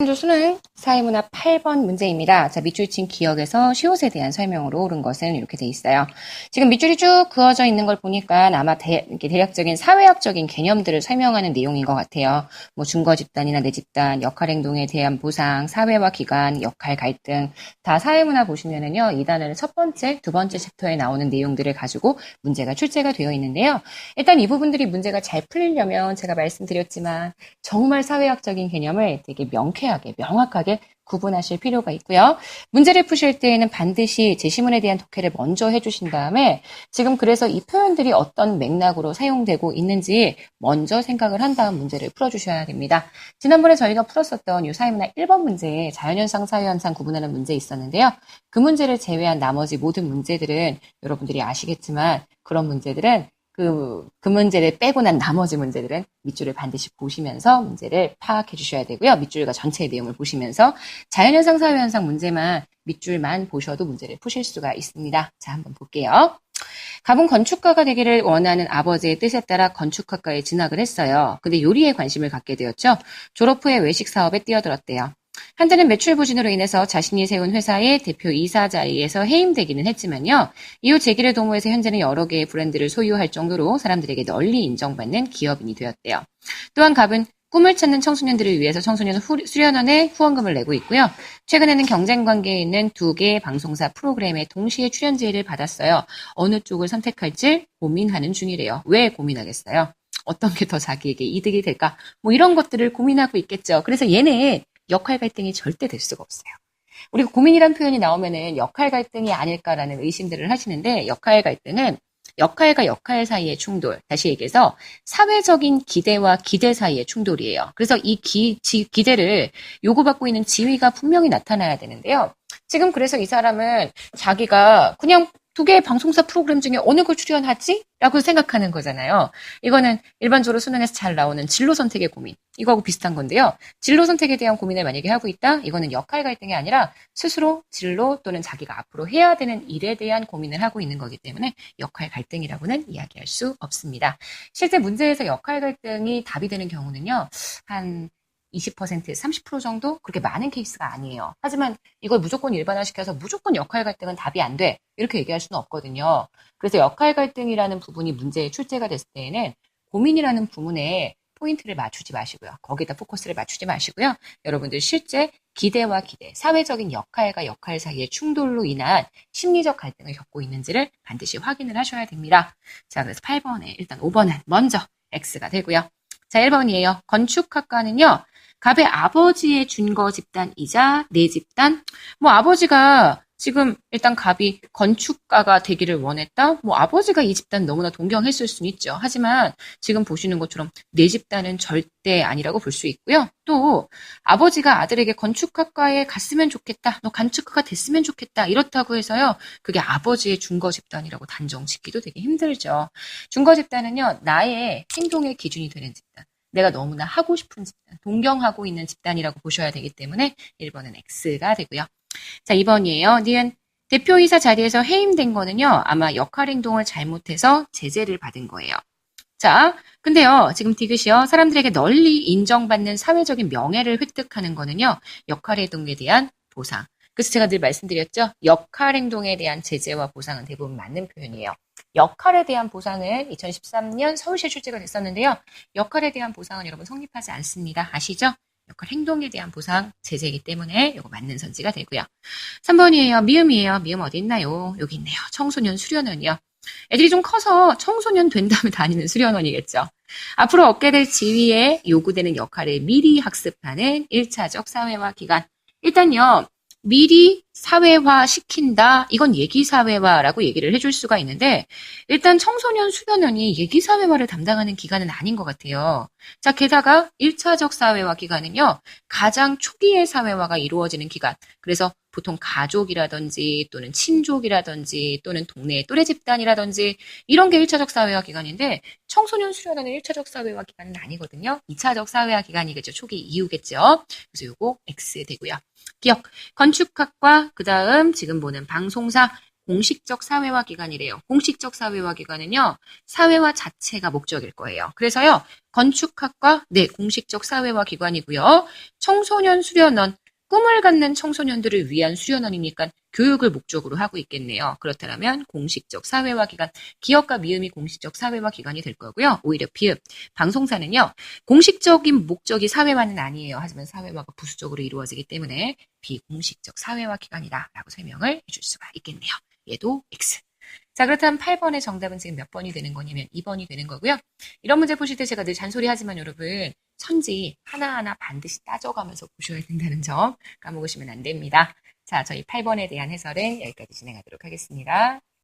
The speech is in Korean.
주 수능 사회문화 8번 문제입니다. 자, 밑줄친 기억에서 시옷에 대한 설명으로 옳은 것은 이렇게 돼 있어요. 지금 밑줄이 쭉 그어져 있는 걸 보니까 아마 이렇게 대략적인 사회학적인 개념들을 설명하는 내용인 것 같아요. 뭐 준거 집단이나 내 집단, 역할 행동에 대한 보상, 사회와 기관, 역할 갈등, 다 사회문화 보시면은요, 이 단원의 첫 번째, 두 번째 챕터에 나오는 내용들을 가지고 문제가 출제가 되어 있는데요. 일단 이 부분들이 문제가 잘 풀리려면 제가 말씀드렸지만 정말 사회학적인 개념을 되게 명쾌하게, 명확하게 구분하실 필요가 있고요. 문제를 푸실 때에는 반드시 제시문에 대한 독해를 먼저 해주신 다음에 지금 그래서 이 표현들이 어떤 맥락으로 사용되고 있는지 먼저 생각을 한 다음 문제를 풀어주셔야 됩니다. 지난번에 저희가 풀었었던 이 사회문화 1번 문제에 자연현상, 사회현상 구분하는 문제 있었는데요. 그 문제를 제외한 나머지 모든 문제들은 여러분들이 아시겠지만 그런 문제들은 그 문제를 빼고 난 나머지 문제들은 밑줄을 반드시 보시면서 문제를 파악해 주셔야 되고요. 밑줄과 전체의 내용을 보시면서 자연현상, 사회현상 문제만 밑줄만 보셔도 문제를 푸실 수가 있습니다. 자, 한번 볼게요. 갑은 건축가가 되기를 원하는 아버지의 뜻에 따라 건축학과에 진학을 했어요. 근데 요리에 관심을 갖게 되었죠. 졸업 후에 외식 사업에 뛰어들었대요. 한때는 매출 부진으로 인해서 자신이 세운 회사의 대표 이사 자리에서 해임되기는 했지만요. 이후 재기를 도모해서 현재는 여러 개의 브랜드를 소유할 정도로 사람들에게 널리 인정받는 기업인이 되었대요. 또한 갑은 꿈을 찾는 청소년들을 위해서 청소년 수련원에 후원금을 내고 있고요. 최근에는 경쟁 관계에 있는 2개의 방송사 프로그램에 동시에 출연 제의를 받았어요. 어느 쪽을 선택할지 고민하는 중이래요. 왜 고민하겠어요? 어떤 게 더 자기에게 이득이 될까? 뭐 이런 것들을 고민하고 있겠죠. 그래서 얘네 역할 갈등이 절대 될 수가 없어요. 우리가 고민이란 표현이 나오면은 역할 갈등이 아닐까라는 의심들을 하시는데 역할 갈등은 역할과 역할 사이의 충돌, 다시 얘기해서 사회적인 기대와 기대 사이의 충돌이에요. 그래서 이 기대를 요구받고 있는 지위가 분명히 나타나야 되는데요. 지금 그래서 이 사람은 자기가 그냥 2개의 방송사 프로그램 중에 어느 걸 출연하지? 라고 생각하는 거잖아요. 이거는 일반적으로 수능에서 잘 나오는 진로 선택의 고민. 이거하고 비슷한 건데요. 진로 선택에 대한 고민을 만약에 하고 있다? 이거는 역할 갈등이 아니라 스스로 진로 또는 자기가 앞으로 해야 되는 일에 대한 고민을 하고 있는 거기 때문에 역할 갈등이라고는 이야기할 수 없습니다. 실제 문제에서 역할 갈등이 답이 되는 경우는요. 한 20%, 30% 정도? 그렇게 많은 케이스가 아니에요. 하지만 이걸 무조건 일반화시켜서 무조건 역할 갈등은 답이 안 돼. 이렇게 얘기할 수는 없거든요. 그래서 역할 갈등이라는 부분이 문제에 출제가 됐을 때에는 고민이라는 부분에 포인트를 맞추지 마시고요. 거기다 포커스를 맞추지 마시고요. 여러분들 실제 기대와 기대, 사회적인 역할과 역할 사이의 충돌로 인한 심리적 갈등을 겪고 있는지를 반드시 확인을 하셔야 됩니다. 자, 그래서 8번에 일단 5번은 먼저 X가 되고요. 자, 1번이에요. 건축학과는요. 갑의 아버지의 준거 집단이자 내 집단. 뭐 아버지가 지금 일단 갑이 건축가가 되기를 원했다. 뭐 아버지가 이 집단 너무나 동경했을 수는 있죠. 하지만 지금 보시는 것처럼 내 집단은 절대 아니라고 볼 수 있고요. 또 아버지가 아들에게 건축학과에 갔으면 좋겠다. 너 건축가가 됐으면 좋겠다. 이렇다고 해서요. 그게 아버지의 준거 집단이라고 단정 짓기도 되게 힘들죠. 준거 집단은요. 나의 행동의 기준이 되는 집단. 내가 너무나 하고 싶은 집단, 동경하고 있는 집단이라고 보셔야 되기 때문에 1번은 X가 되고요. 자, 2번이에요. 니은 대표이사 자리에서 해임된 거는요. 아마 역할 행동을 잘못해서 제재를 받은 거예요. 자, 근데요. 지금 디귿이요. 사람들에게 널리 인정받는 사회적인 명예를 획득하는 거는요. 역할 행동에 대한 보상. 그래서 제가 늘 말씀드렸죠. 역할 행동에 대한 제재와 보상은 대부분 맞는 표현이에요. 역할에 대한 보상은 2013년 서울시에 출제가 됐었는데요. 역할에 대한 보상은 여러분 성립하지 않습니다. 아시죠? 역할 행동에 대한 보상, 제재이기 때문에 이거 맞는 선지가 되고요. 3번이에요. 미음이에요. 미음 어디 있나요? 여기 있네요. 청소년 수련원이요. 애들이 좀 커서 청소년 된 다음에 다니는 수련원이겠죠. 앞으로 얻게 될 지위에 요구되는 역할을 미리 학습하는 1차적 사회화 기간. 일단요. 미리 사회화 시킨다. 이건 얘기사회화라고 얘기를 해줄 수가 있는데 일단 청소년 수련원이 얘기사회화를 담당하는 기간은 아닌 것 같아요. 자, 게다가 1차적 사회화 기간은요. 가장 초기의 사회화가 이루어지는 기간. 그래서 보통 가족이라든지 또는 친족이라든지 또는 동네의 또래 집단이라든지 이런 게 1차적 사회화 기간인데 청소년 수련원은 1차적 사회화 기간은 아니거든요. 2차적 사회화 기간이겠죠. 초기 이후겠죠. 그래서 요거 X 되고요. 기억, 건축학과, 그 다음 지금 보는 방송사, 공식적 사회화 기관이래요. 공식적 사회화 기관은요, 사회화 자체가 목적일 거예요. 그래서요, 건축학과, 네, 공식적 사회화 기관이고요. 청소년 수련원, 꿈을 갖는 청소년들을 위한 수련원이니까 교육을 목적으로 하고 있겠네요. 그렇다면 공식적 사회화 기관, 기업과 미음이 공식적 사회화 기관이 될 거고요. 오히려 비읍, 방송사는요. 공식적인 목적이 사회화는 아니에요. 하지만 사회화가 부수적으로 이루어지기 때문에 비공식적 사회화 기관이다라고 설명을 해줄 수가 있겠네요. 얘도 X. 자, 그렇다면 8번의 정답은 지금 몇 번이 되는 거냐면 2번이 되는 거고요. 이런 문제 보실 때 제가 늘 잔소리하지만 여러분 천지 하나하나 반드시 따져가면서 보셔야 된다는 점 까먹으시면 안 됩니다. 자, 저희 8번에 대한 해설은 여기까지 진행하도록 하겠습니다.